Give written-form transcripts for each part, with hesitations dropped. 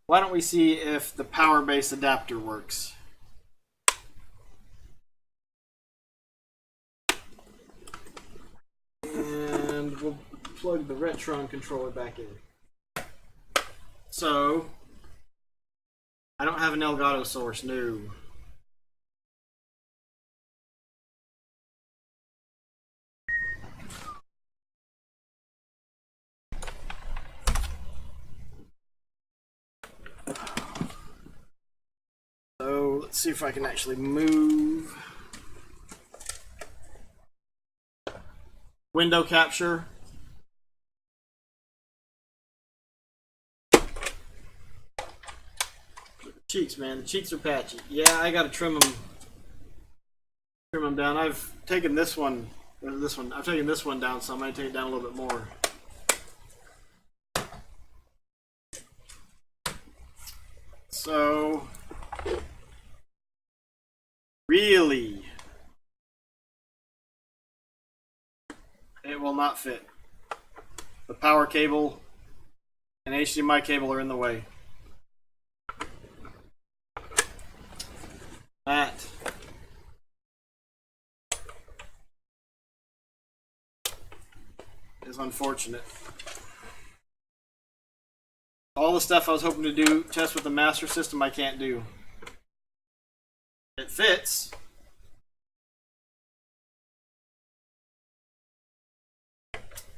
Why don't we see if the power base adapter works? And we'll plug the Retron controller back in. So, I don't have an Elgato source, no. So, let's see if I can actually move. Window capture. Cheeks, man. The cheeks are patchy. Yeah, I gotta trim them down. I've taken this one, I've taken this one down some. I might take it down a little bit more. So, really, it will not fit. The power cable and HDMI cable are in the way. That is unfortunate. All the stuff I was hoping to do, test with the master system, I can't do. It fits.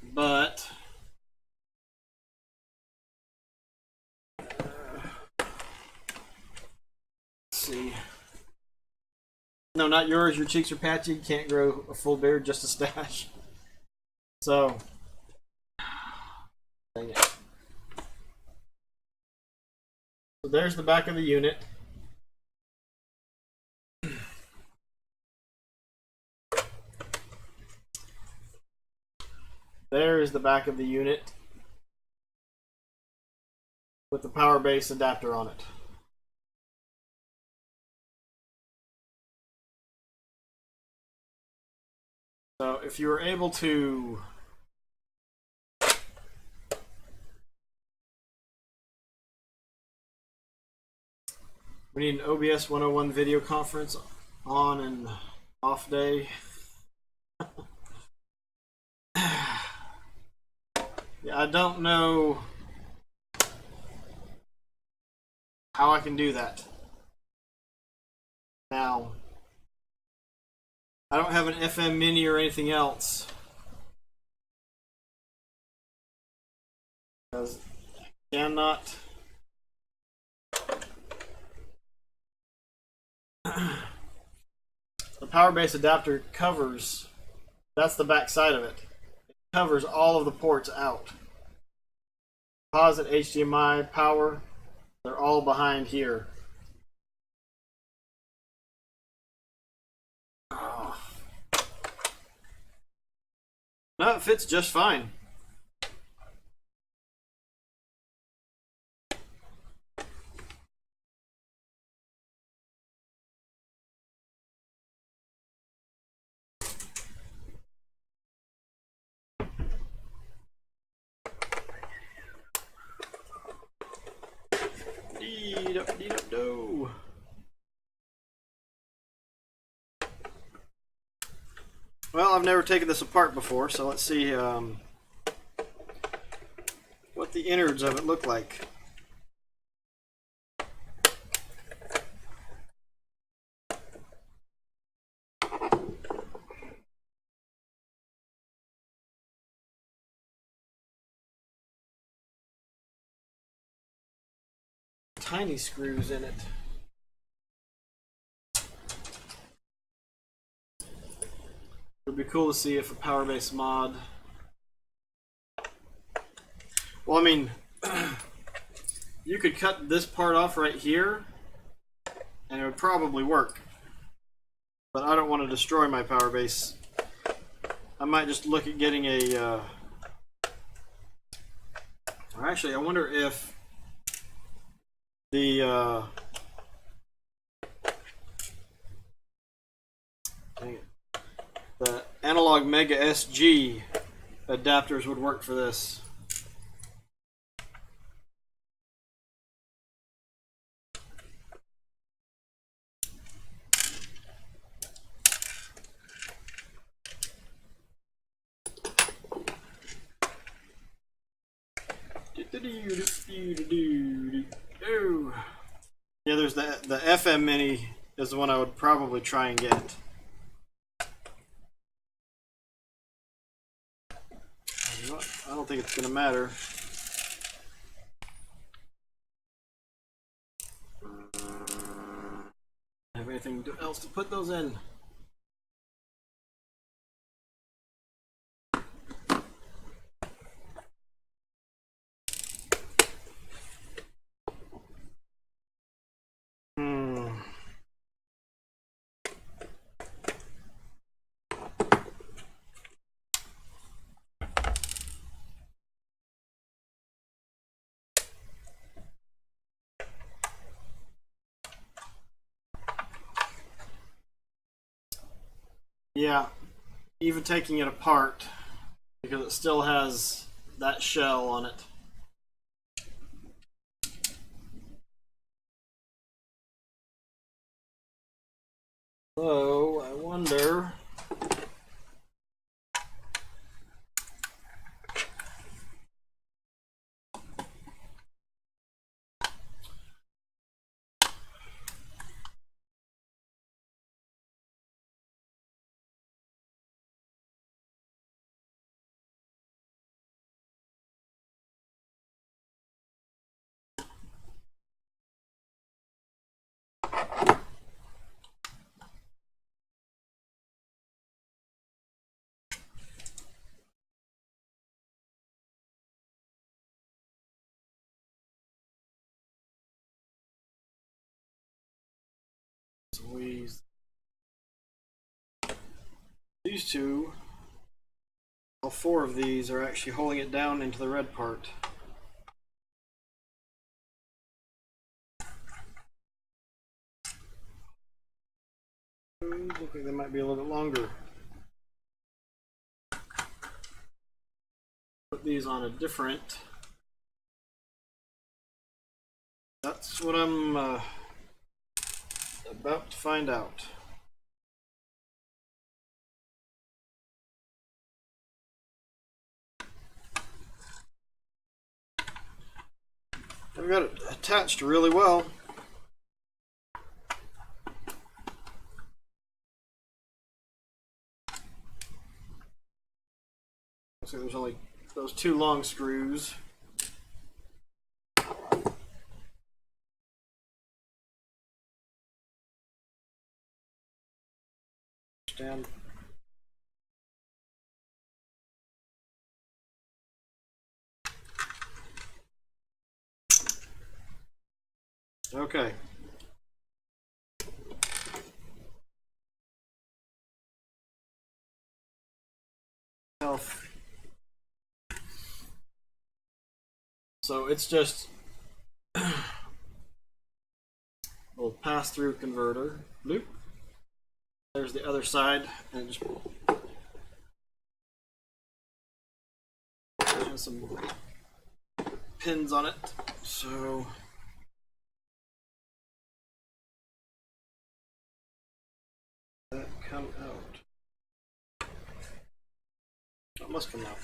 But let's see. No, not yours. Your cheeks are patchy. You can't grow a full beard, just a stash. So, dang it. So there's the back of the unit. There is the back of the unit with the power base adapter on it. So if you were able to we need an OBS 101 video conference on and off day. Yeah, I don't know how I can do that. Now, I don't have an FM Mini or anything else, because I cannot. The power base adapter covers, that's the back side of it. It covers all of the ports out. Composite, HDMI, power, they're all behind here. Oh. No, it fits just fine. Well, I've never taken this apart before, so let's see what the innards of it look like. Tiny screws in it. It would be cool to see if a power base mod. Well, I mean, you could cut this part off right here and it would probably work. But I don't want to destroy my power base. I might just look at getting a or actually, I wonder if the the Analog Mega SG adapters would work for this. Oh. Yeah, there's the FM Mini is the one I would probably try and get. I don't think it's going to matter. Have anything else to put those in? Yeah, even taking it apart, because it still has that shell on it. So, I wonder... These two, all four of these are actually holding it down into the red part. Look like they might be a little bit longer. Put these on a different. That's what I'm about to find out. I've got it attached really well. So there's only those two long screws. Stand. Okay. So it's just a little pass-through converter. Bloop. There's the other side, and just has some pins on it. So that come out. It must come out.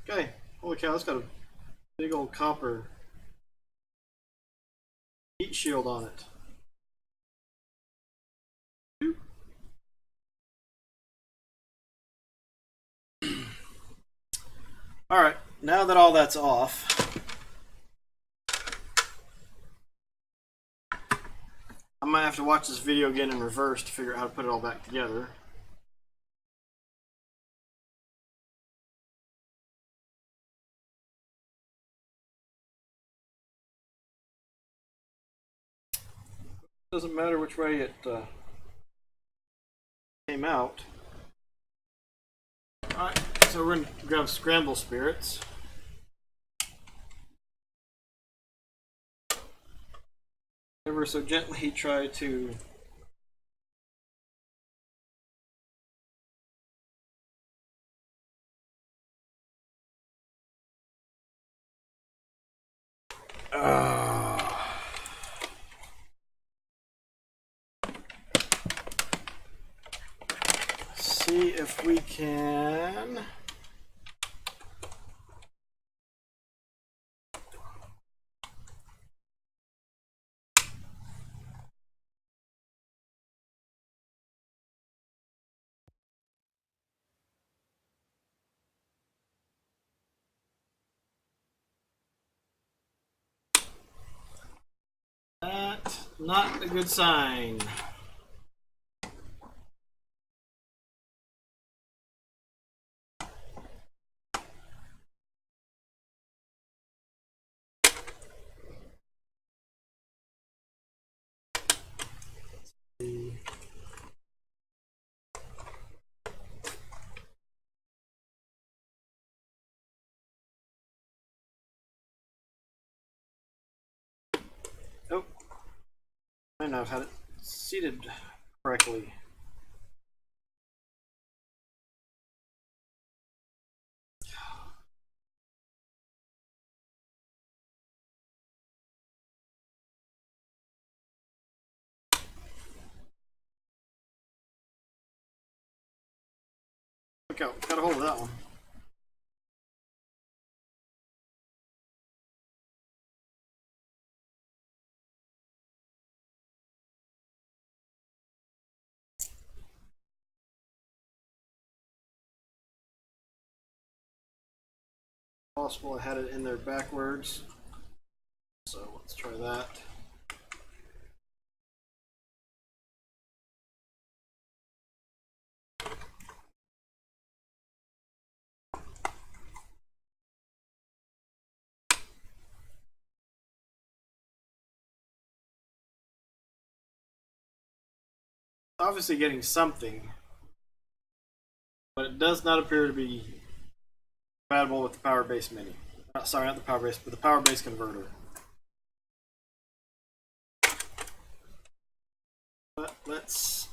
Okay, holy cow, it's got a big old copper heat shield on it. Alright, now that all that's off, I might have to watch this video again in reverse to figure out how to put it all back together. Doesn't matter which way it came out. Alright, so we're going to grab scramble spirits. Ever so gently try to see if we can that. Not a good sign. Oh, I might not have had it seated correctly. Look out, got a hold of that one. Possible I had it in there backwards, so let's try that. Obviously getting something, but it does not appear to be compatible with the power base mini. Sorry, not the power base, but the power base converter. But let's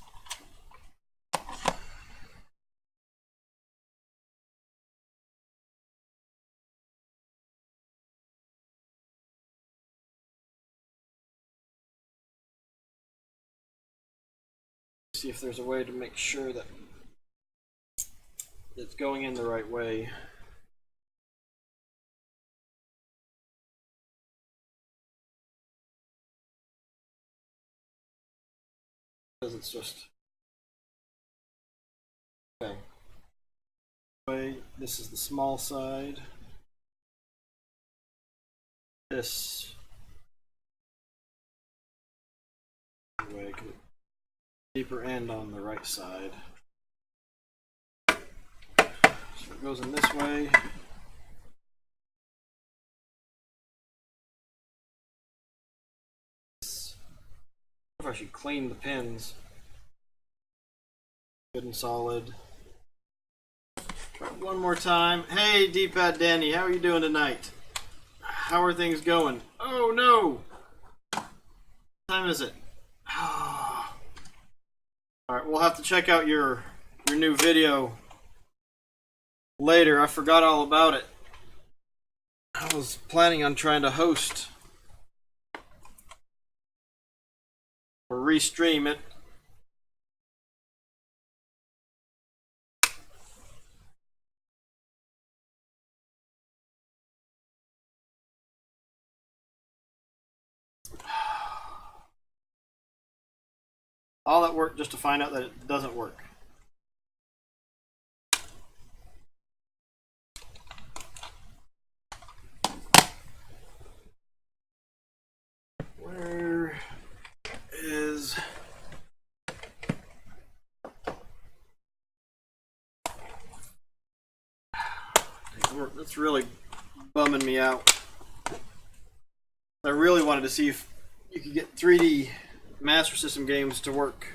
see if there's a way to make sure that it's going in the right way. Because it's just okay. This is the small side. This way, deeper end on the right side. So it goes in this way. I wonder if I should clean the pins. Good and solid. Try it one more time. Hey, D-Pad Danny, how are you doing tonight? How are things going? Oh no! What time is it? Alright, we'll have to check out your new video later. I forgot all about it. I was planning on trying to host or restream it. All that work just to find out that it doesn't work. Where is... That's really bumming me out. I really wanted to see if you could get 3D Master System games to work.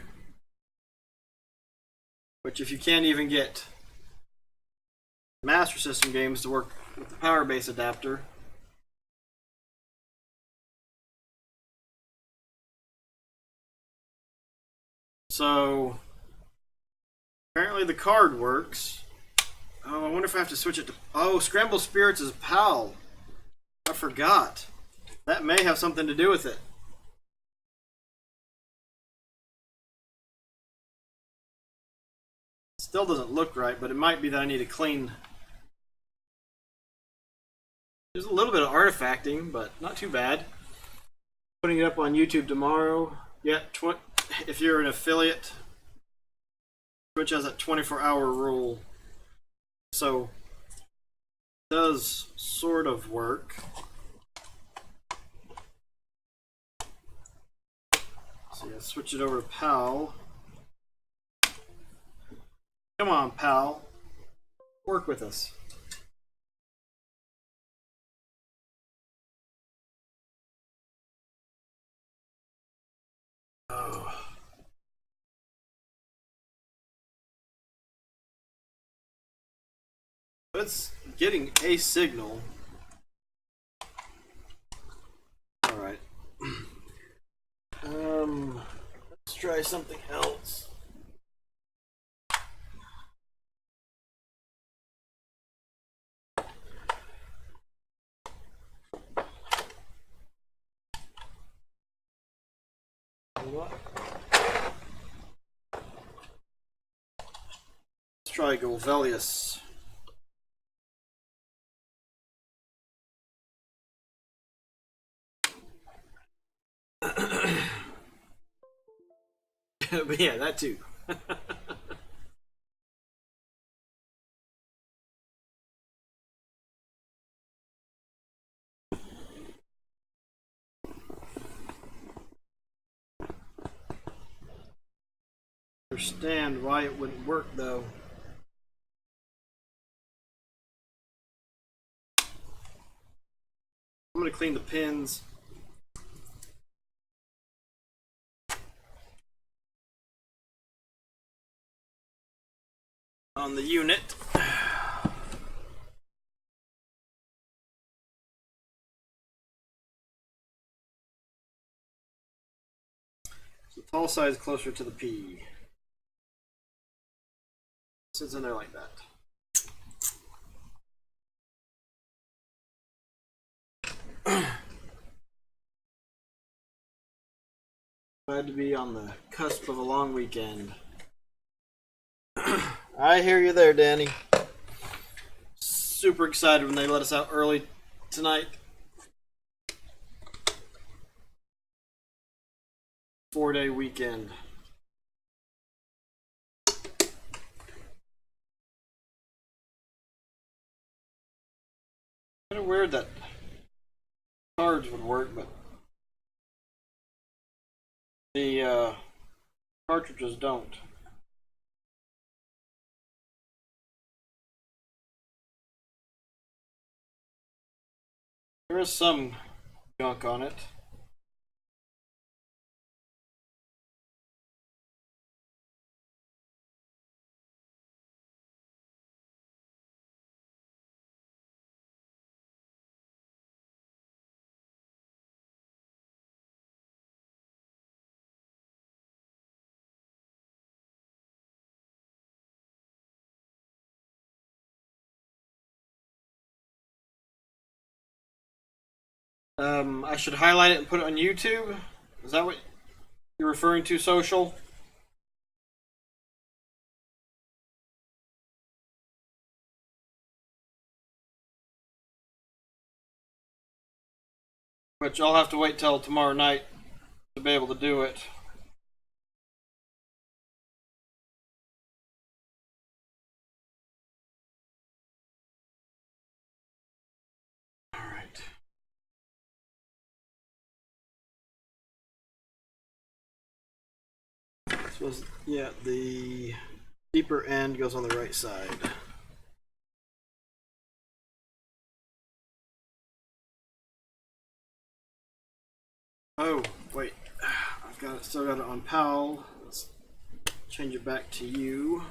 Which, if you can't even get Master System games to work with the power base adapter, so apparently the card works. Oh, I wonder if I have to switch it to... Oh, Scrambled Spirits is PAL. I forgot. That may have something to do with it. Still doesn't look right, but it might be that I need to clean. There's a little bit of artifacting, but not too bad. Putting it up on YouTube tomorrow. Yeah, if you're an affiliate, Twitch has that 24-hour rule. So, it does sort of work. So yeah, switch it over to PAL. Come on, PAL. Work with us. Oh. It's getting a signal. Alright. Let's try something else. What? Let's try Golvelius. But yeah, that too. Understand why it wouldn't work though. I'm gonna clean the pins. On the unit. So tall side is closer to the P. Sits in there like that. Glad to be on the cusp of a long weekend. I hear you there, Danny. Super excited when they let us out early tonight. 4-day weekend. Kind of weird that cards would work, but the cartridges don't. There is some junk on it. I should highlight it and put it on YouTube? Is that what you're referring to, social? Which I'll have to wait till tomorrow night to be able to do it. Alright. So, yeah, the deeper end goes on the right side. Oh, wait. still got it on PAL. Let's change it back to U.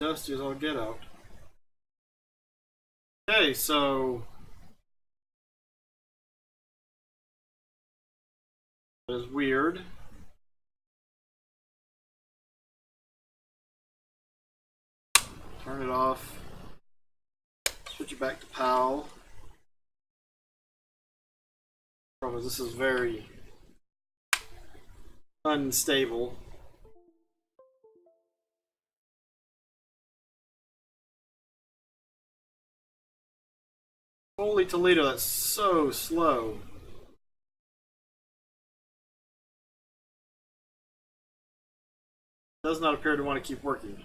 Dusty as all get out. Okay, so that is weird. Turn it off. Switch it back to PAL. Problem is, this is very unstable. Holy Toledo, that's so slow. Does not appear to want to keep working.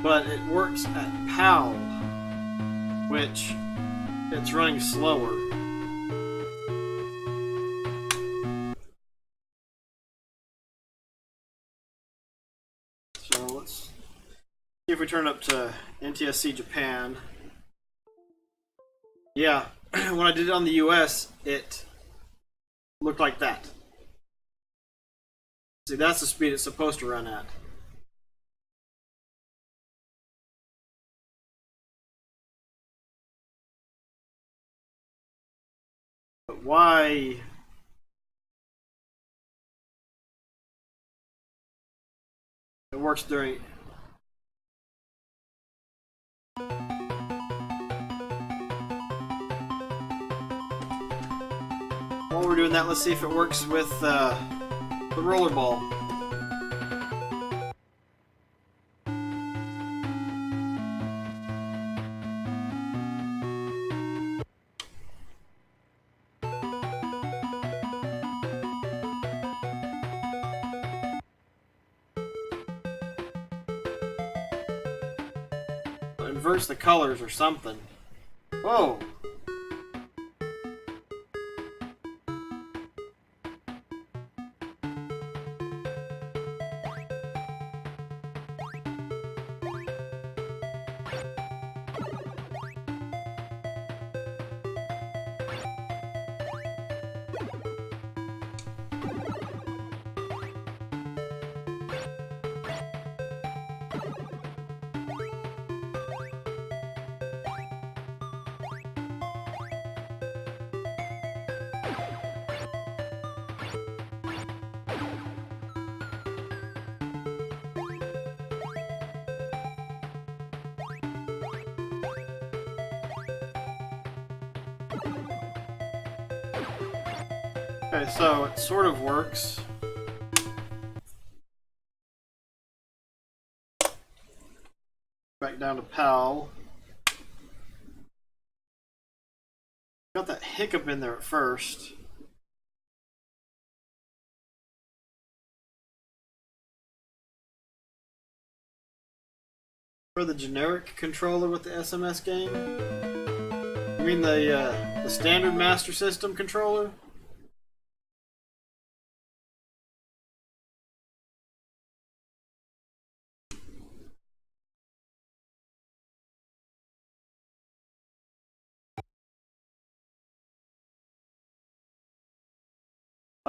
But it works at PAL, which it's running slower. So let's see if we turn it up to NTSC Japan. Yeah, when I did it on the US, it looked like that. See, that's the speed it's supposed to run at. But why? It works during. While we're doing that, let's see if it works with the rollerball. Inverse the colors or something. Whoa! Okay, so it sort of works. Back down to PAL. Got that hiccup in there at first. For the generic controller with the SMS game? You mean the standard Master System controller?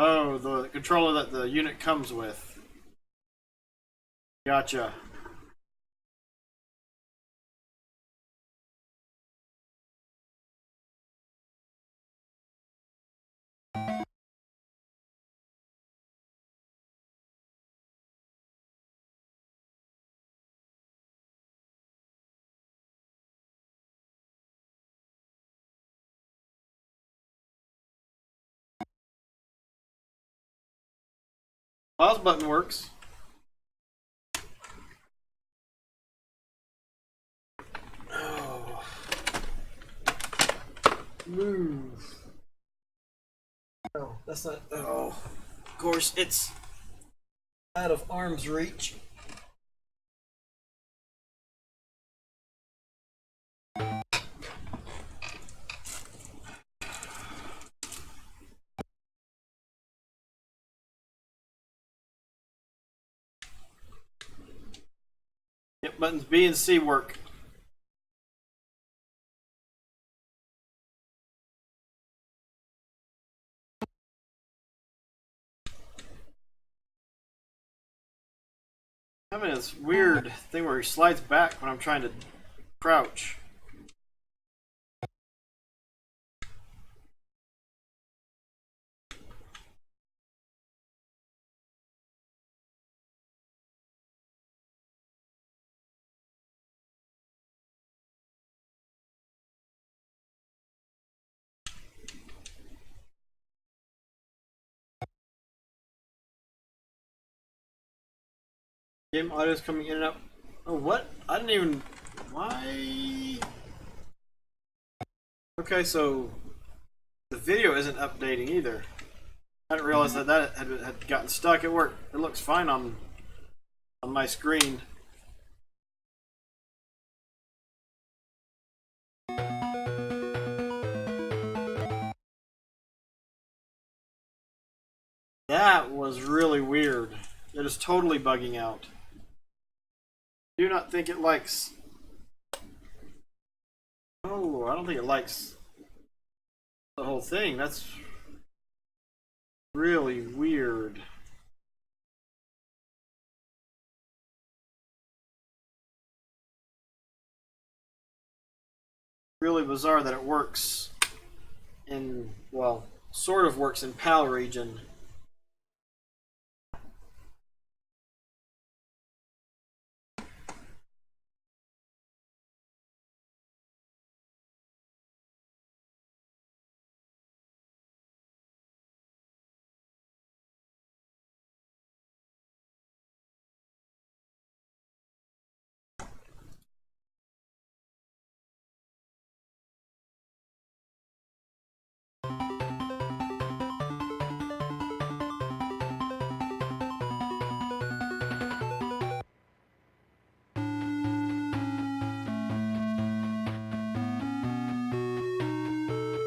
Oh, the controller that the unit comes with. Gotcha. Pause button works. Move. No, that's not. Oh, of course, it's out of arm's reach. Yep, buttons B and C work. I'm having this weird thing where he slides back when I'm trying to crouch. Game audio's coming in and out. Oh, what? I didn't even. Why? Okay, so the video isn't updating either. I didn't realize that that had gotten stuck. It worked. It looks fine on my screen. That was really weird. It is totally bugging out. Do not think it likes. Oh, I don't think it likes the whole thing. That's really weird. Really bizarre that it works in, well, sort of works in PAL region.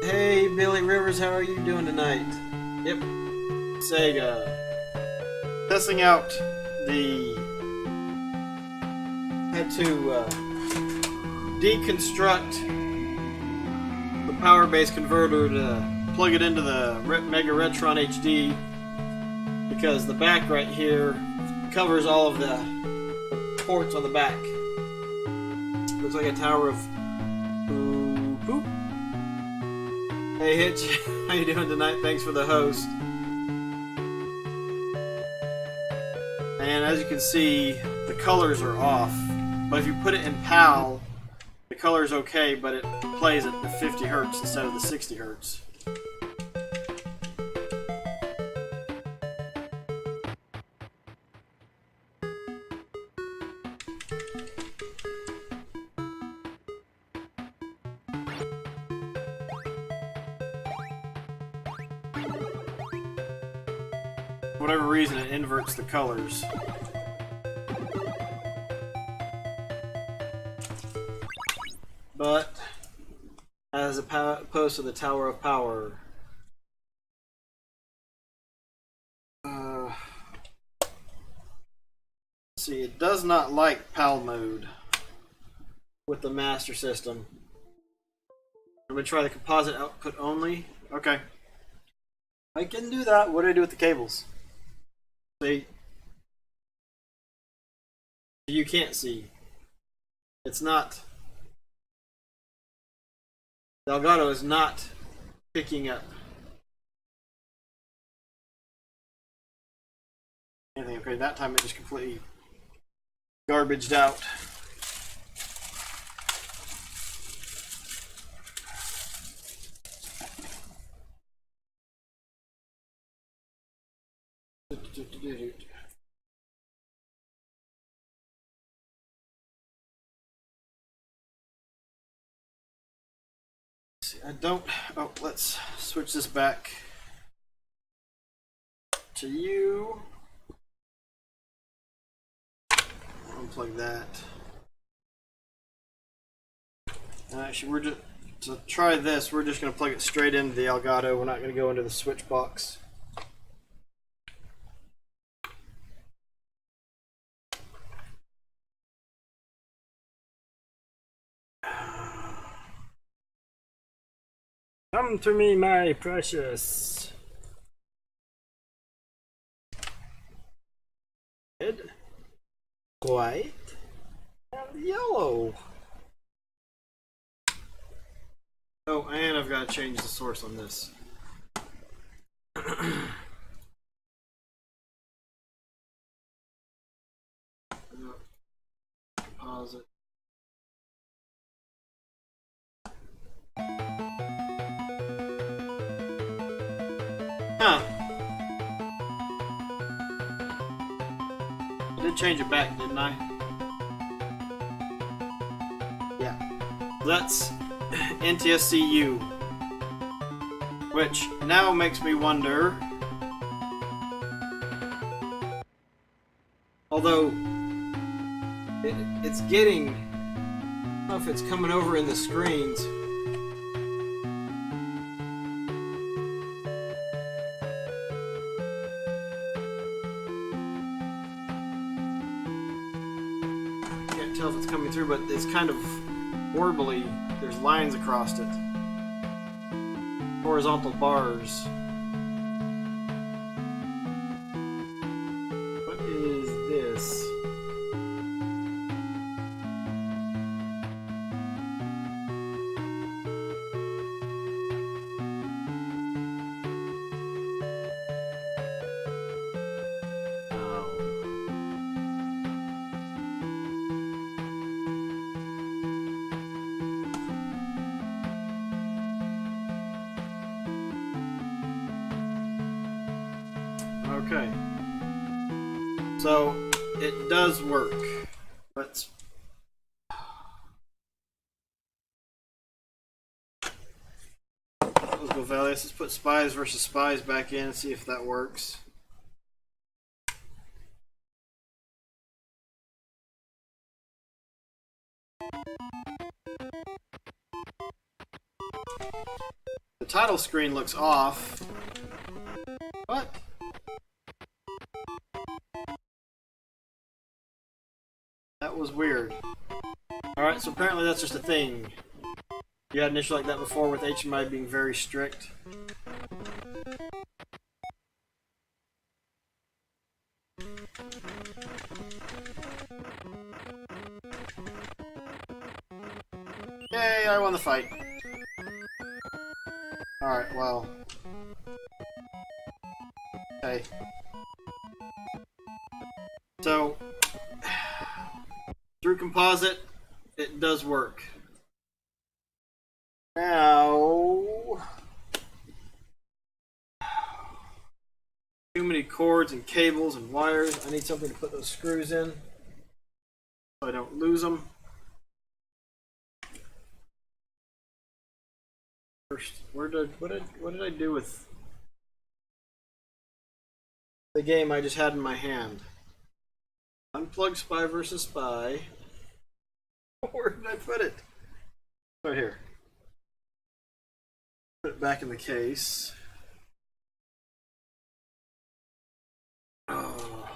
Hey, Billy Rivers, how are you doing tonight? Yep, Sega. Testing out the... Had to deconstruct the power base converter to plug it into the Mega Retron HD because the back right here covers all of the ports on the back. Looks like a tower of poop. Hey Hitch, how you doing tonight? Thanks for the host. And as you can see, the colors are off. But if you put it in PAL, the color's okay, but it plays at the 50 Hertz instead of the 60 Hertz. For whatever reason, it inverts the colors. But as opposed to the Tower of Power, see, it does not like PAL mode with the Master System. I'm going to try the composite output only. Okay. I can do that. What do I do with the cables? See? You can't see. It's not... The Elgato is not picking up anything. Okay, that time it just completely garbaged out. see, I don't. Oh, let's switch this back to you. Unplug that. Actually, we're just to try this. We're just going to plug it straight into the Elgato. We're not going to go into the switch box. Come to me, my precious. Red, white, and yellow. Oh, and I've got to change the source on this. Composite. Huh. I did change it back, didn't I? Yeah. That's NTSCU. Which now makes me wonder. Although it's getting, I don't know if it's coming over in the screens. Can't tell if it's coming through, but it's kind of warbly. There's lines across it. Horizontal bars. What is this? Okay, so it does work. Let's go Valious. Let's put Spies versus Spies back in and see if that works. The title screen looks off. What? That was weird. Alright, so apparently that's just a thing. You had an issue like that before with HDMI being very strict. Yay, I won the fight. Alright, well. Okay. So, through Composite, it does work. Now, too many cords and cables and wires. I need something to put those screws in so I don't lose them. First, what did I do with the game I just had in my hand? Unplug Spy versus Spy. Where did I put it? Right here. Put it back in the case. Oh.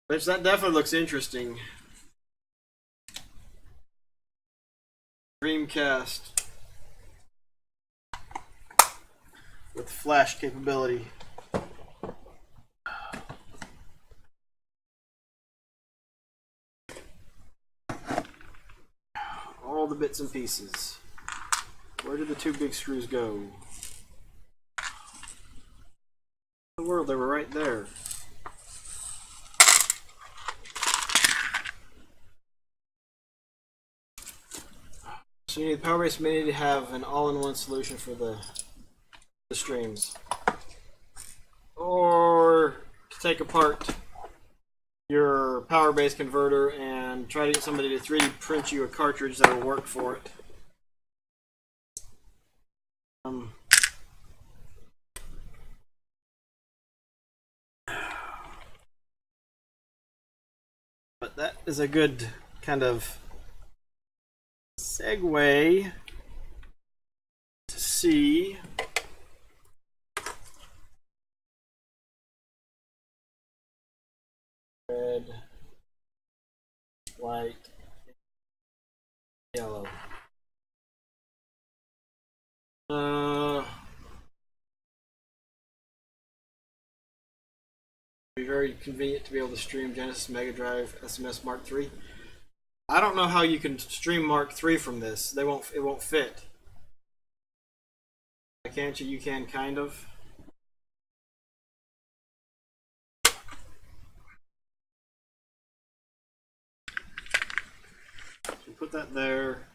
Which that definitely looks interesting. Dreamcast with flash capability. All the bits and pieces. Where did the two big screws go? In the world, they were right there. So you need the Power Base Mini to have an all-in-one solution for the streams. Or to take apart your Power Base converter and try to get somebody to 3D print you a cartridge that will work for it. is a good kind of segue to see red, white, yellow. Be very convenient to be able to stream Genesis Mega Drive SMS Mark III. I don't know how you can stream Mark III from this. It won't fit. Can't you? You can kind of. So put that there.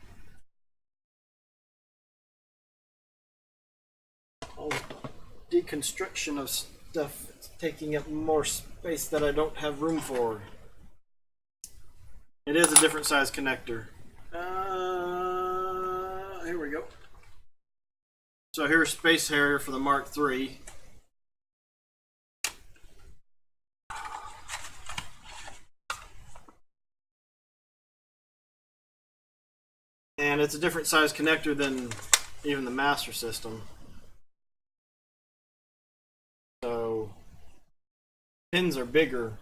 All deconstruction of stuff. It's taking up more space that I don't have room for. It is a different size connector. Here we go. So here's Space Harrier for the Mark III. And it's a different size connector than even the Master System. So pins are bigger.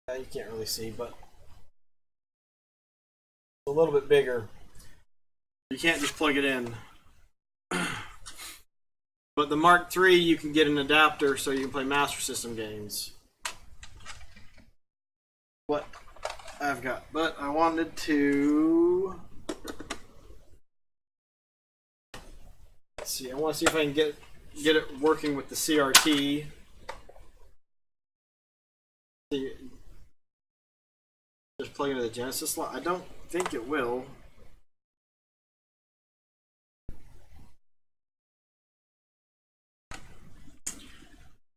You can't really see, but a little bit bigger. You can't just plug it in. But the Mark III, you can get an adapter so you can play Master System games. What I've got. But I wanted to... Let's see, I want to see if I can get it working with the CRT. See, just plug into the Genesis slot. I don't think it will.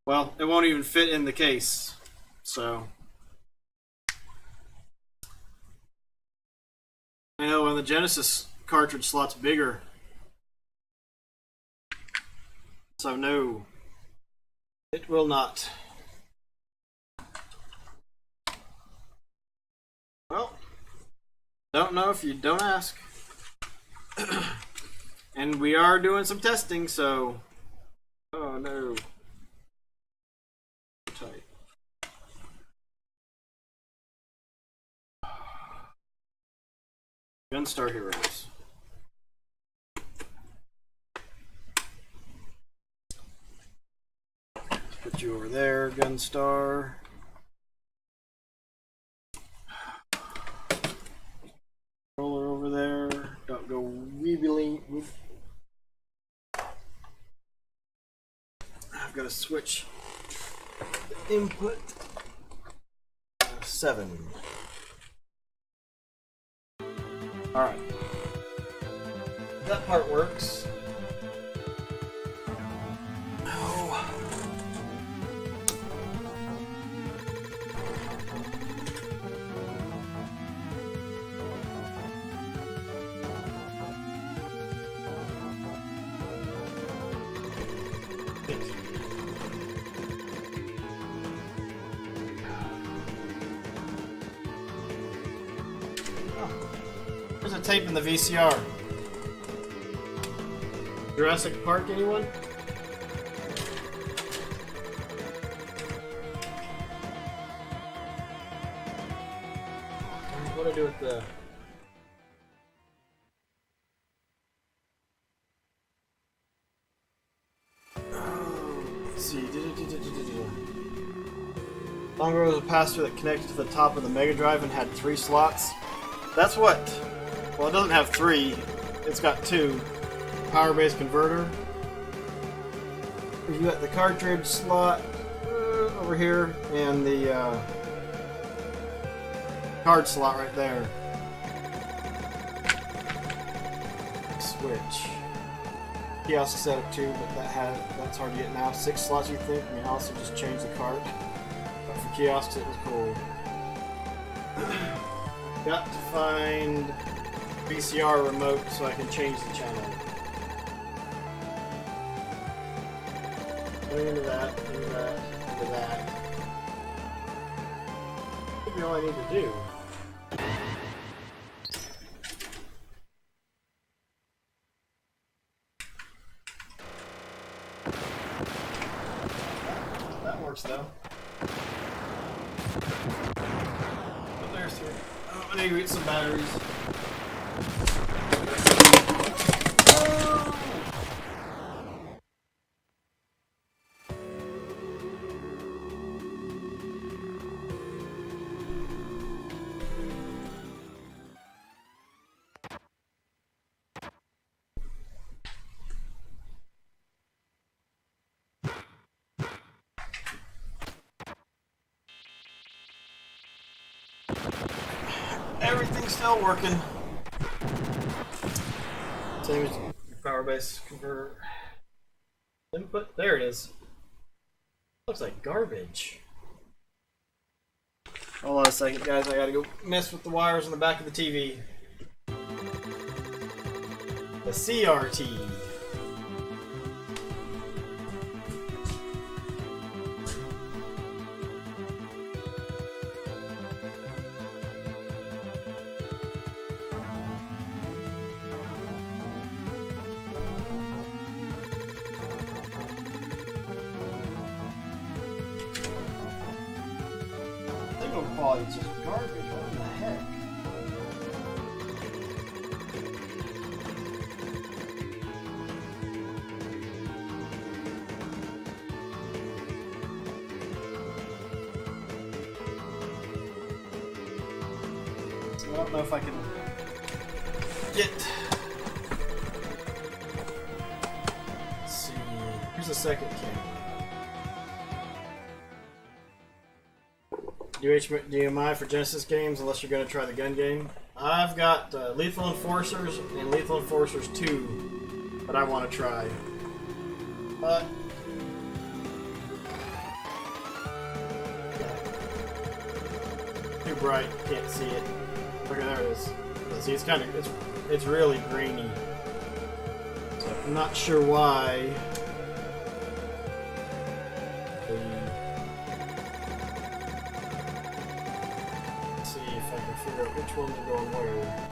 Well, it won't even fit in the case, so. I know when the Genesis cartridge slot's bigger. So no, it will not. Well, don't know if you don't ask. And we are doing some testing, so. Oh no. Tight. Gunstar Heroes. Put you over there, Gunstar. Roller over there. Don't go weebling. I've got to switch the input. 7. Alright. That part works. Oh. There's a tape in the VCR. Jurassic Park, anyone? What do I do with the... Let's see. Longer was a pass-through that connected to the top of the Mega Drive and had 3 slots. That's what... Well, it doesn't have 3. It's got 2. Power-based converter. You got the cartridge slot over here and the card slot right there. Switch. Kiosk setup too, but that's hard to get now. 6 slots, you think? I mean, also just change the card. But for kiosks, it was cool. Got to find VCR remote so I can change the channel. Into that, into that, into that. should be all I need to do. That works though. But there's three. Oh, I need to get some batteries. Everything's still working. Same as power base converter. Input. There it is. Looks like garbage. Hold on a second, guys. I gotta go mess with the wires on the back of the TV. The CRT. Quality's just garbage. What in the heck? So I don't know if I can get. Let's see. Here's the second camera. Do HDMI for Genesis games unless you're going to try the gun game. I've got Lethal Enforcers and Lethal Enforcers 2 that I want to try. But too bright, can't see it. Look at there it is. See, it's kind of it's really grainy. So I'm not sure why. Figure out which one to go where.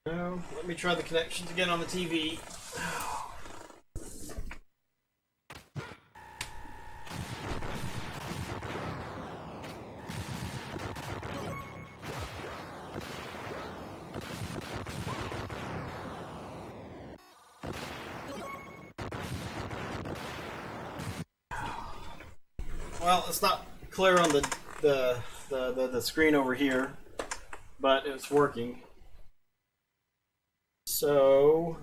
Now, let me try the connections again on the TV. Well, it's not clear on the screen over here, but it's working. So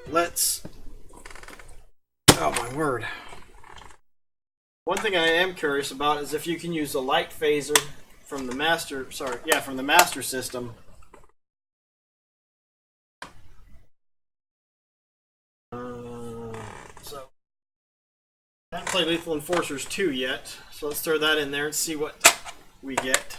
let's. Oh my word! One thing I am curious about is if you can use a light phaser from the master. From the master system. I haven't played Lethal Enforcers 2 yet, so let's throw that in there and see what we get.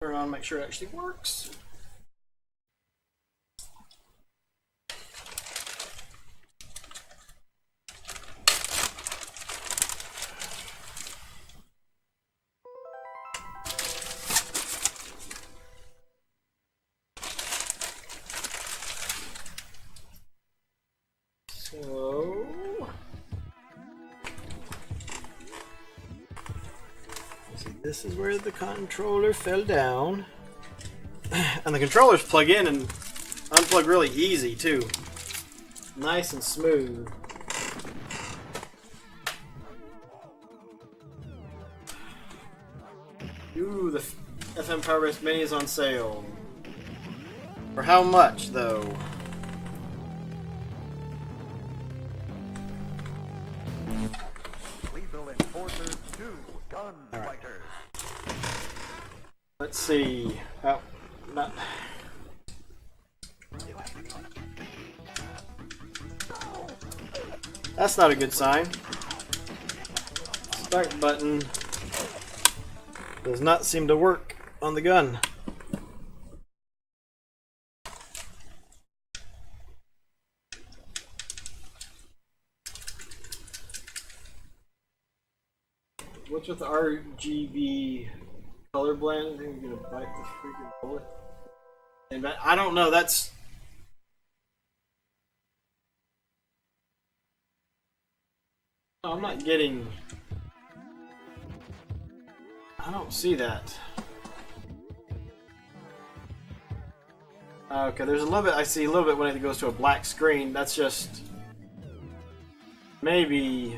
Turn on, make sure it actually works. So this is where the controller fell down. And the controllers plug in and unplug really easy too. nice and smooth. Ooh, the FM Power Base Mini is on sale. For how much, though? Lethal Enforcers 2 Gunfighters. Let's see. Oh, not. That's not a good sign. Start button does not seem to work on the gun. What's with the RGB color blend? I think I'm gonna bite the freaking bullet. And I don't know. That's. No, I'm not getting. I don't see that. Okay, there's a little bit. I see a little bit when it goes to a black screen. That's just maybe.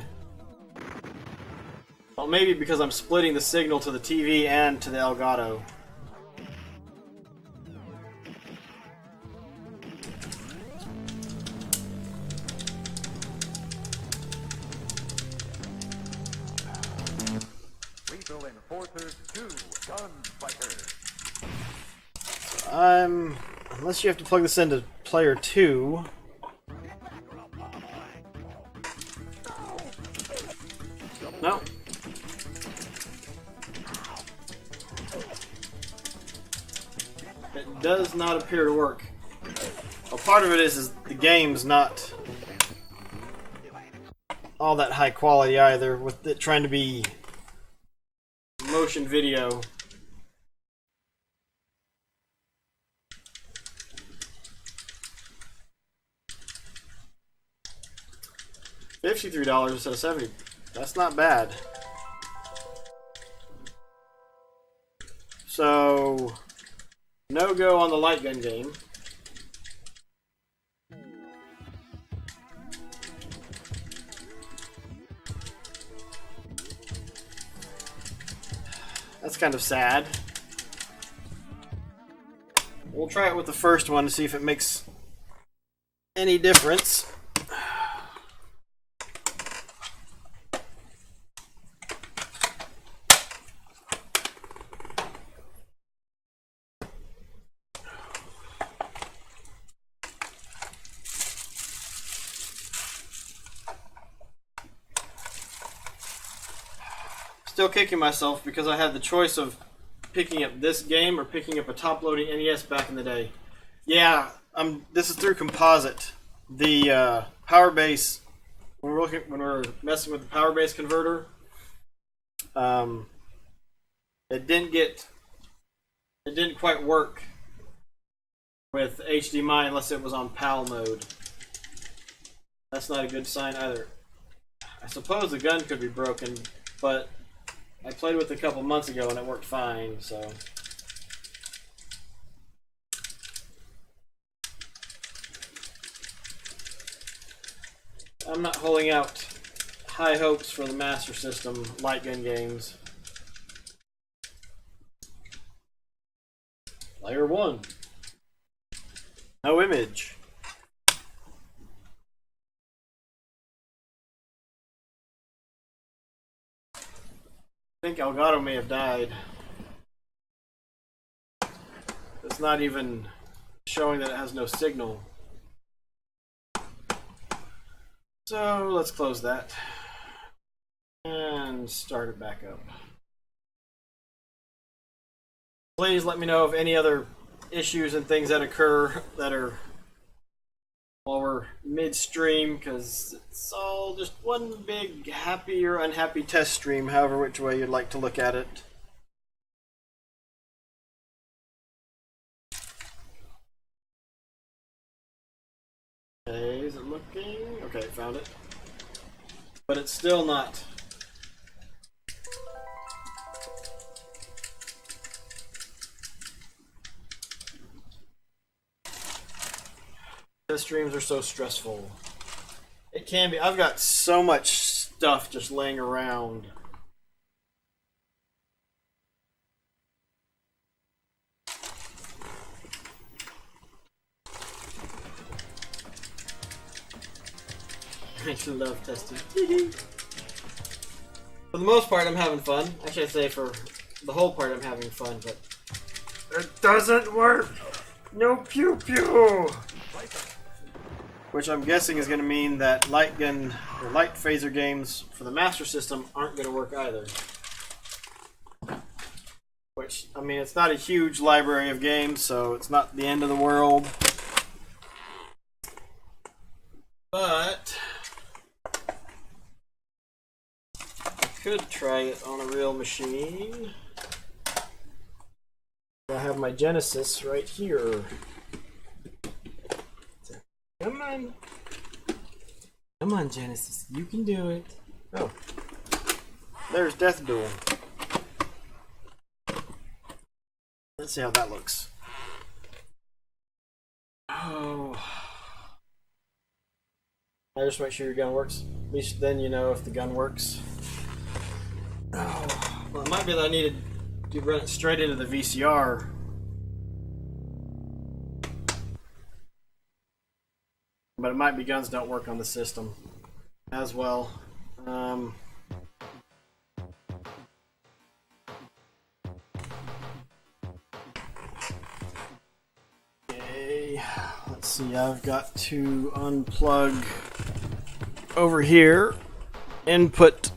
Well, maybe because I'm splitting the signal to the TV and to the Elgato. Lethal Enforcers 2 Gunfighters. Unless you have to plug this into player 2. No. It does not appear to work. Well, part of it is the game's not all that high quality either, with it trying to be motion video. $53 instead of $70. That's not bad. So, no go on the light gun game. That's kind of sad. We'll try it with the first one to see if it makes any difference. Still kicking myself because I had the choice of picking up this game or picking up a top-loading NES back in the day. Yeah, this is through Composite. The power base, when we're messing with the power base converter, it didn't quite work with HDMI unless it was on PAL mode. That's not a good sign either. I suppose the gun could be broken, but I played with it a couple months ago and it worked fine, so. I'm not holding out high hopes for the Master System light gun games. Layer 1. No image. I think Elgato may have died. It's not even showing that it has no signal. So let's close that and start it back up. Please let me know of any other issues and things that occur that are while we're midstream, because it's all just one big happy or unhappy test stream, however which way you'd like to look at it. Okay, is it looking? Okay, found it. But it's still not. Test streams are so stressful. It can be. I've got so much stuff just laying around. I love testing. For the most part, I'm having fun. Actually, I'd say for the whole part, I'm having fun, but it doesn't work. No pew pew. Which I'm guessing is going to mean that light gun or light phaser games for the Master System aren't going to work either. Which, I mean, it's not a huge library of games, so it's not the end of the world. But I could try it on a real machine. I have my Genesis right here. Come on. Come on, Genesis. You can do it. Oh. There's Death Duel. Let's see how that looks. Oh. I just make sure your gun works. At least then you know if the gun works. Oh. Well, it might be that I needed to run it straight into the VCR. But it might be guns don't work on the system as well. Okay, let's see. I've got to unplug over here. Input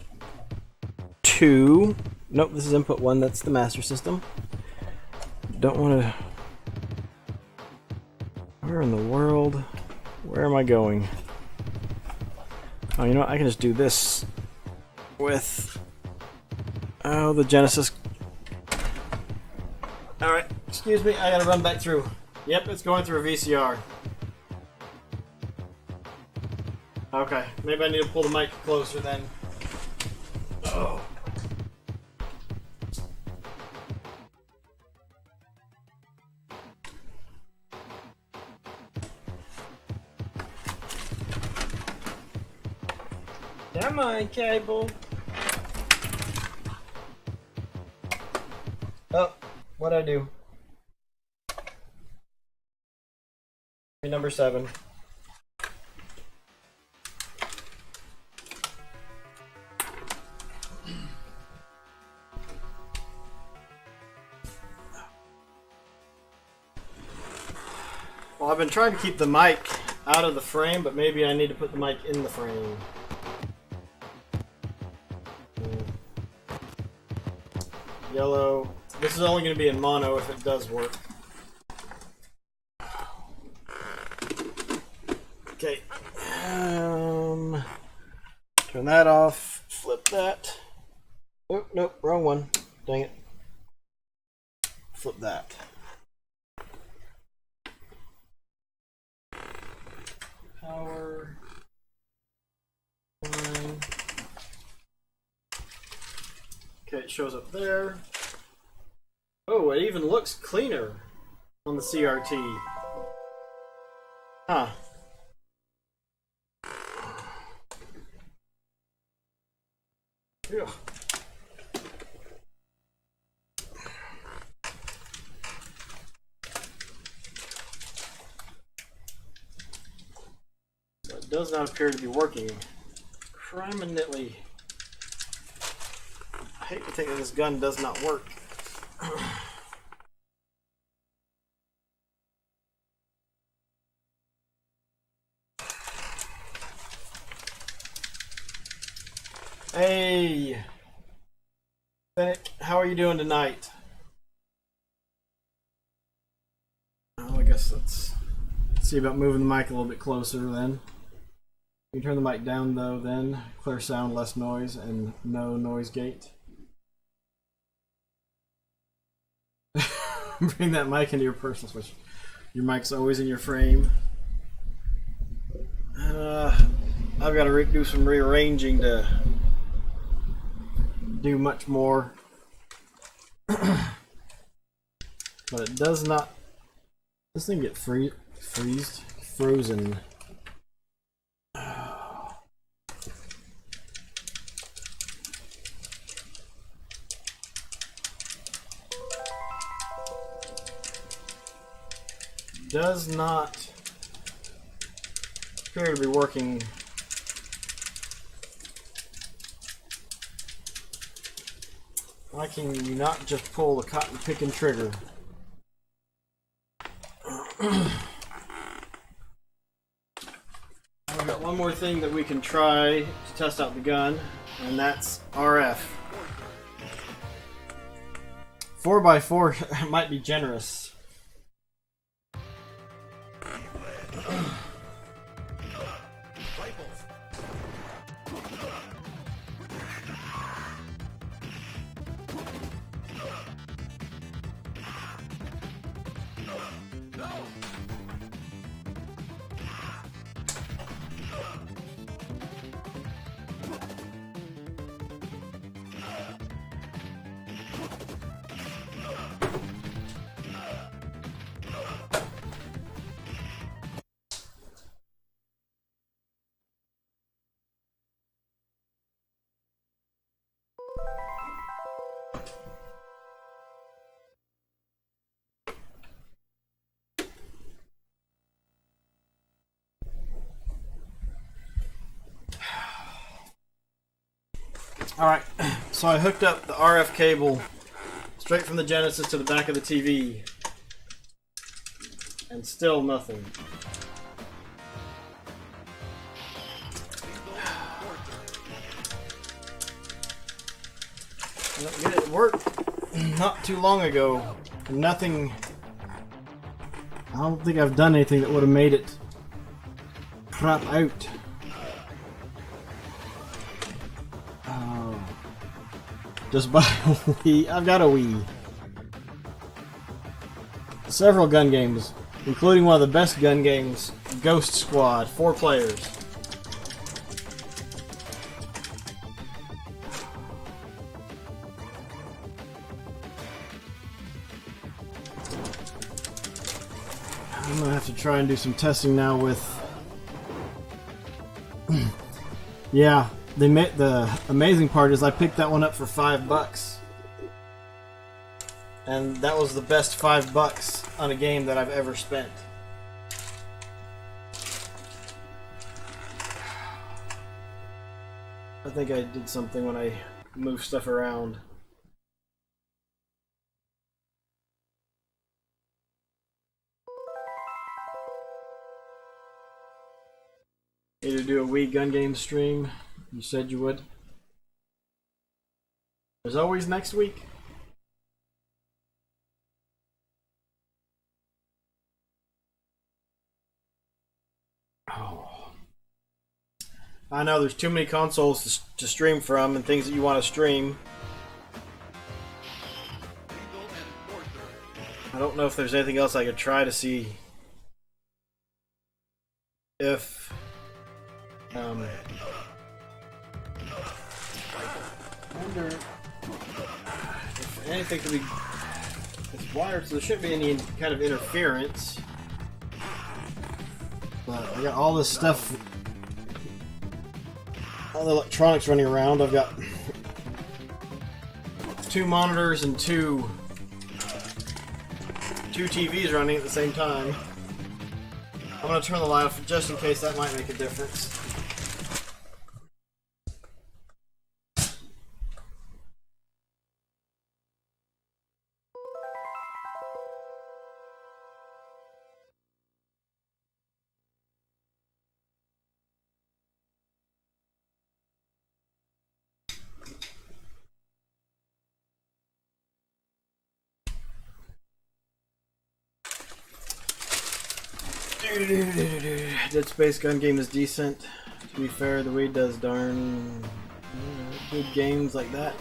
2. Nope, this is input 1. That's the Master System. Don't want to. Where in the world? Where am I going? Oh, you know what? I can just do this with the Genesis. Alright, excuse me, I gotta run back through. Yep, it's going through a VCR. Okay, maybe I need to pull the mic closer then. Oh. Come on, cable. Oh, what'd I do? Number 7. Well, I've been trying to keep the mic out of the frame, but maybe I need to put the mic in the frame. Yellow. This is only going to be in mono if it does work. Okay. Turn that off. Flip that. Oh, nope, wrong one. Dang it. Flip that. Power. Line. Okay, it shows up there. Oh, it even looks cleaner on the CRT. Huh. Ugh. So it does not appear to be working. Criminally. I hate to think that this gun does not work. Hey, Fennec, how are you doing tonight? Oh, I guess let's see about moving the mic a little bit closer then. You can turn the mic down though then. Clear sound, less noise, and no noise gate. Bring that mic into your personal switch. Your mic's always in your frame. I've got to do some rearranging to do much more. But it does not. This thing get frozen. does not appear to be working. Why can you not just pull the cotton picking trigger? We've got one more thing that we can try to test out the gun, and that's RF. 4x4 might be generous. Alright, so I hooked up the RF cable straight from the Genesis to the back of the TV, and still nothing. It worked not too long ago. Nothing. I don't think I've done anything that would have made it crap out. Just buy a Wii. I've got a Wii. Several gun games, including one of the best gun games, Ghost Squad, 4 players. I'm gonna have to try and do some testing now with. Yeah. The amazing part is I picked that one up for $5, and that was the best $5 on a game that I've ever spent. I think I did something when I moved stuff around. Need to do a Wii gun game stream. You said you would. There's always next week. Oh. I know there's too many consoles to stream from and things that you want to stream. I don't know if there's anything else I could try to see if I wonder if anything could be. It's wired, so there shouldn't be any kind of interference. But I got all this stuff, all the electronics running around. I've got 2 monitors and two TVs running at the same time. I'm going to turn the light off just in case that might make a difference. Dead Space gun game is decent. To be fair, the Wii does darn good games like that.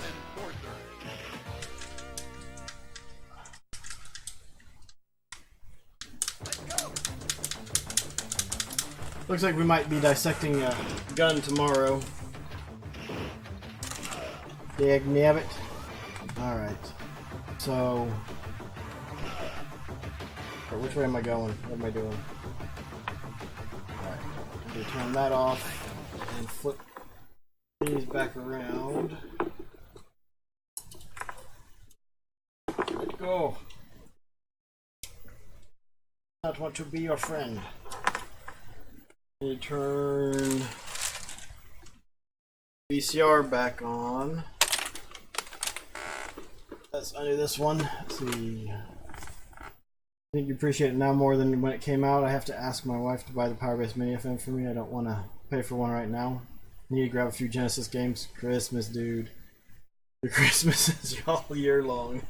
Looks like we might be dissecting a gun tomorrow. Dag nabbit. Alright. So, which way am I going? What am I doing? Alright. I'm going to turn that off and flip these back around. Let's go. Now not want to be your friend. You turn VCR back on. Let's undo this one. Let's see. I think you appreciate it now more than when it came out. I have to ask my wife to buy the Power-Based Mini FM for me. I don't want to pay for one right now. Need to grab a few Genesis games. Christmas, dude. Your Christmas is all year long.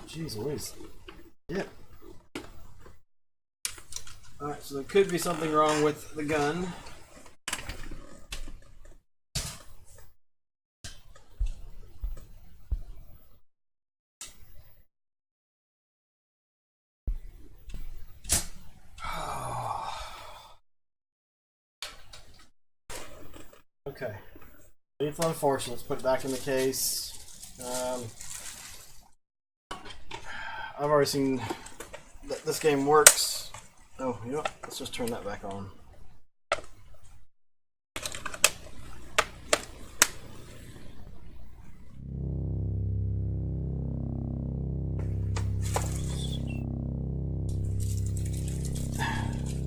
Jeez Louise. Yeah. Alright, so there could be something wrong with the gun. Okay. Lethal Enforcement. Let's put it back in the case. I've already seen that this game works. Oh, you know what? Let's just turn that back on.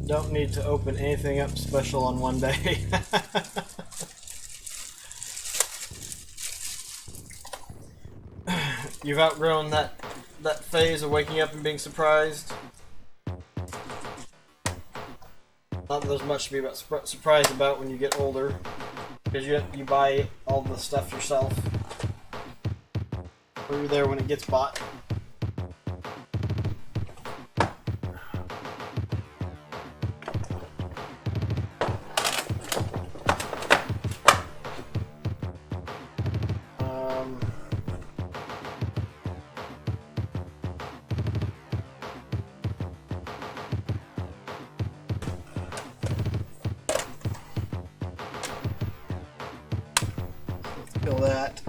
Don't need to open anything up special on one day. You've outgrown that phase of waking up and being surprised. Not that there's much to be surprised about when you get older, because you buy all the stuff yourself. Or you're there when it gets bought. Kill that.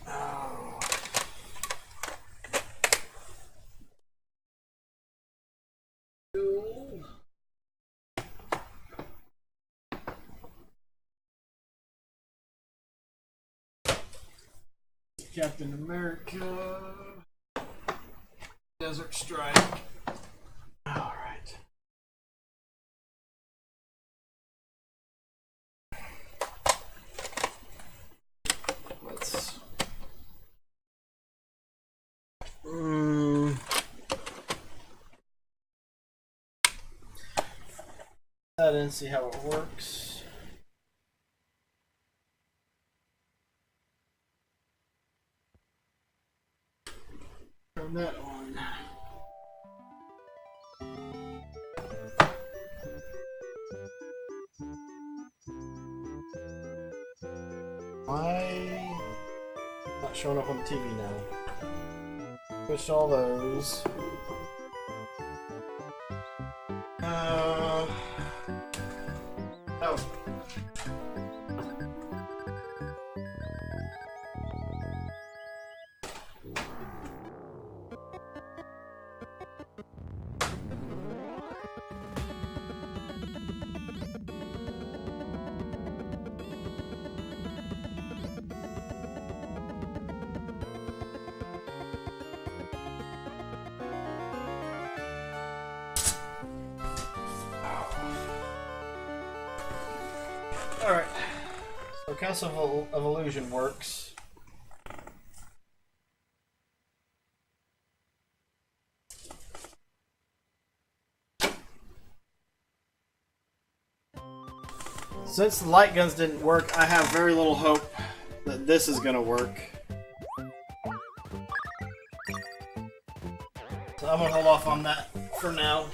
Oh. Captain America. Desert Strike. All right. Let's. That and see how it works. Turn that on. Why not showing up on the TV now? Switch all those. Oh. Alright, so Castle of Illusion works. Since the light guns didn't work, I have very little hope that this is going to work. So I'm going to hold off on that for now.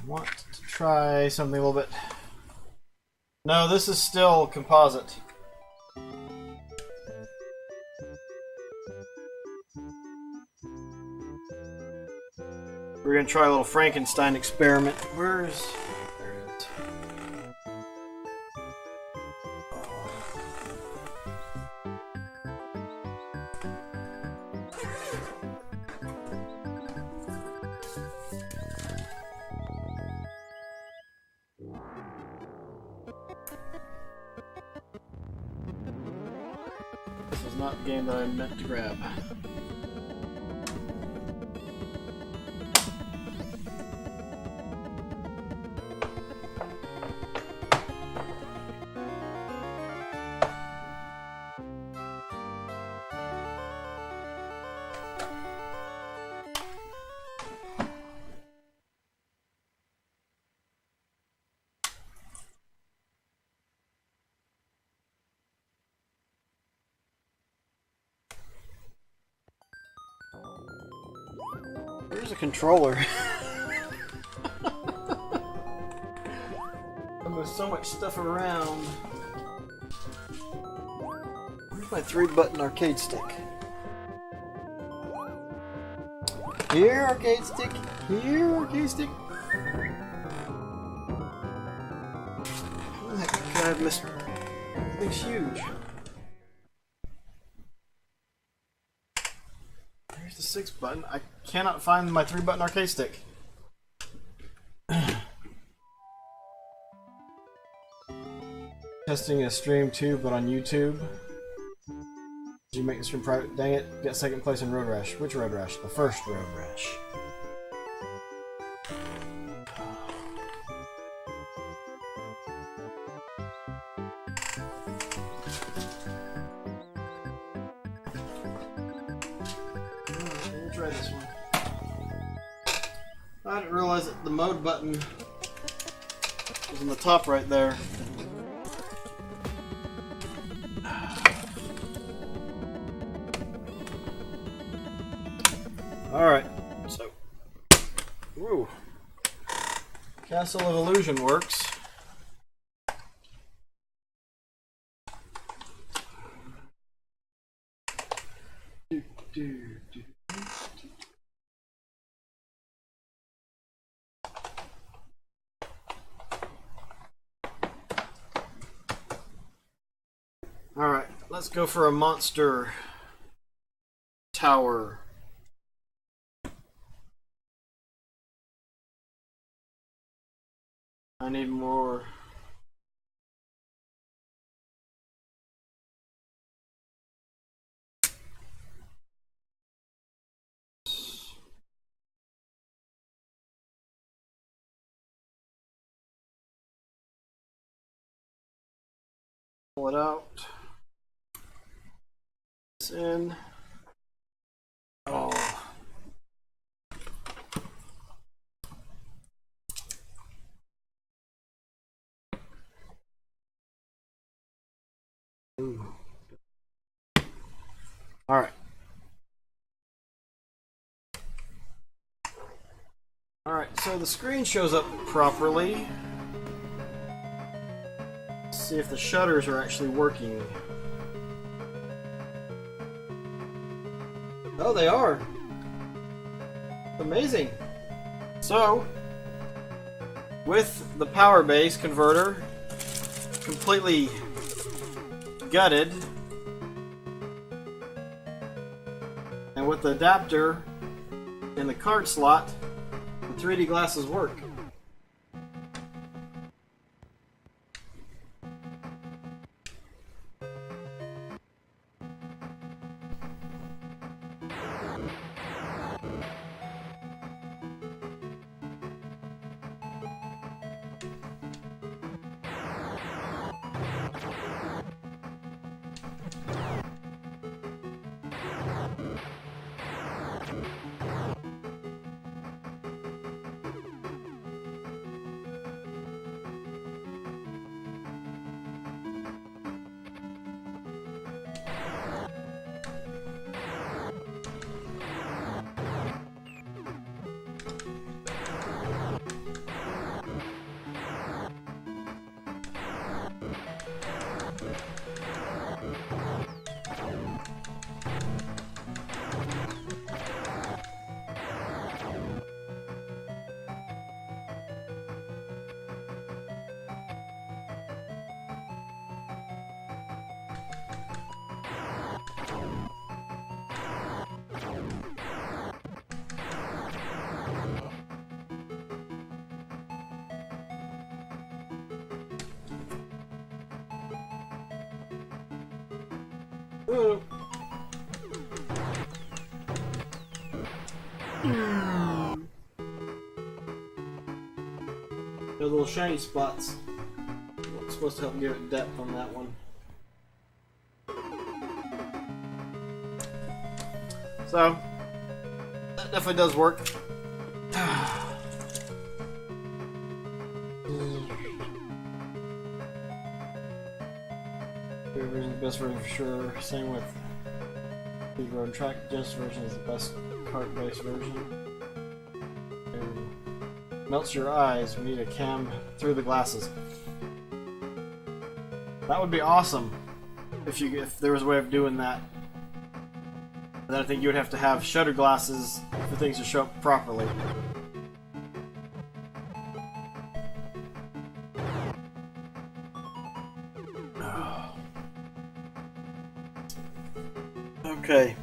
Want to try something a little bit. No, this is still composite. We're gonna try a little Frankenstein experiment. Where's... There it is. This is not the game that I meant to grab. Here's a controller. And there's so much stuff around. Where's my 3-button arcade stick? Here, arcade stick. Here, arcade stick. How the heck could I have missed? This thing's huge. There's the 6 button. I cannot find my 3-button arcade stick. Testing a stream too, but on YouTube. Did you make the stream private? Dang it. Get 2nd place in Road Rash. Which Road Rash? The first Road Rash. We'll try this one. I didn't realize that the mode button was on the top right there. Alright, so, woo, Castle of Illusion works. Alright, let's go for a monster tower. I need more. Pull it out. This in. Oh. All right. All right, so the screen shows up properly. Let's see if the shutters are actually working. Oh, they are. Amazing. So, with the power base converter completely gutted, and with the adapter in the card slot, the 3D glasses work. Ooh. The little shiny spots. It's supposed to help give it depth on that one. So, that definitely does work. Version is the best version for sure. Same with the road track. Genesis version is the best cart-based version. It melts your eyes. We need a cam through the glasses. That would be awesome if there was a way of doing that. And then I think you would have to have shutter glasses for things to show up properly. Okay.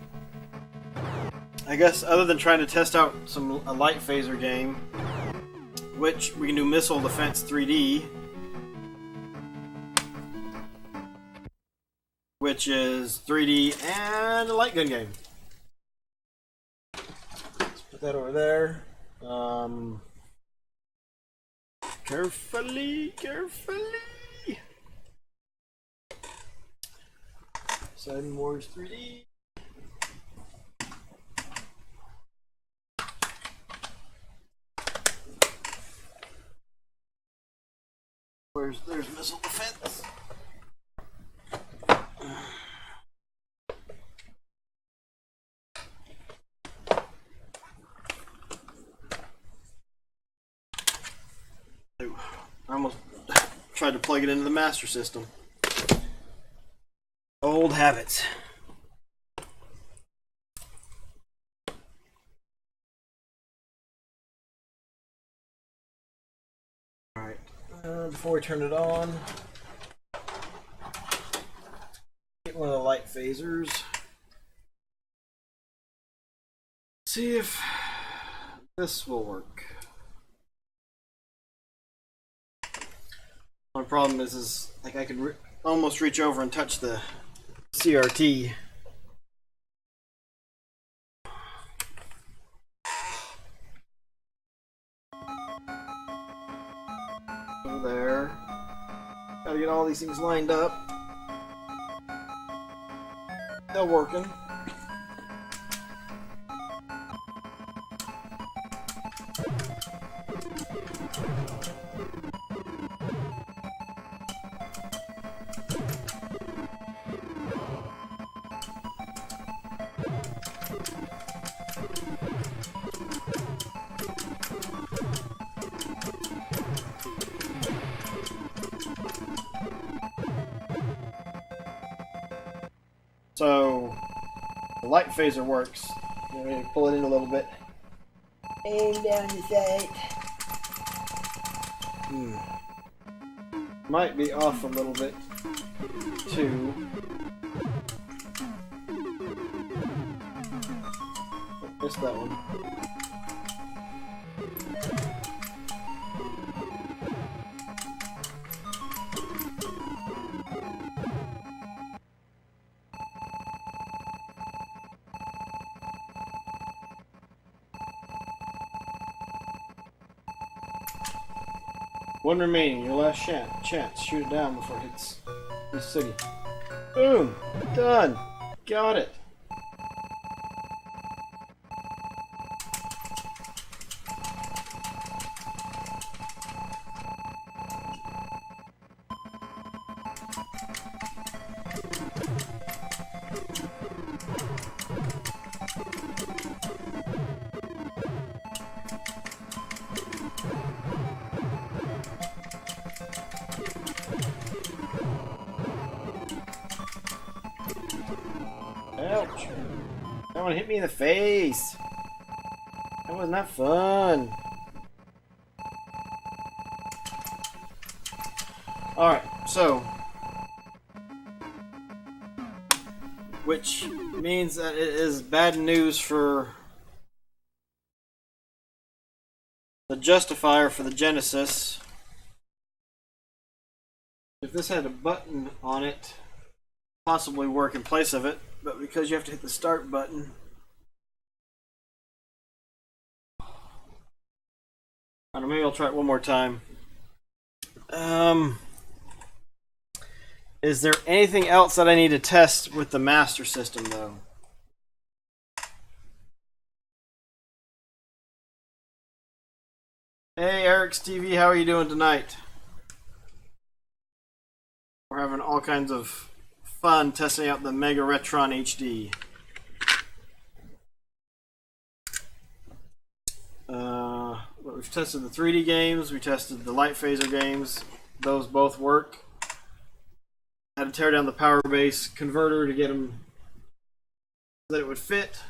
I guess other than trying to test out a light phaser game, which we can do Missile Defense 3D, which is 3D and a light gun game. Let's put that over there. Carefully. Siding Wars 3D. There's Missile Defense. I almost tried to plug it into the Master System. Old habits. Alright, before we turn it on, get one of the light phasers. See if this will work. My problem is like I could almost reach over and touch the CRT. Over there. Gotta get all these things lined up. They're working. So the light phaser works. You know, pull it in a little bit. Aim down the sight. Might be off a little bit too. Missed that one. One remaining, your last chance. Shoot it down before it hits the city. Boom! Done! Got it! Ouch! That one hit me in the face! That was not fun! Alright, so... which means that it is bad news for the justifier for the Genesis. If this had a button on it, possibly work in place of it, but because you have to hit the start button, I don't know, maybe I'll try it one more time. Is there anything else that I need to test with the Master System, though? Hey, Eric's TV, how are you doing tonight? We're having all kinds of fun testing out the Mega Retron HD. We've tested the 3D games, we tested the Light Phaser games. Those both work. Had to tear down the power base converter to get them so that it would fit.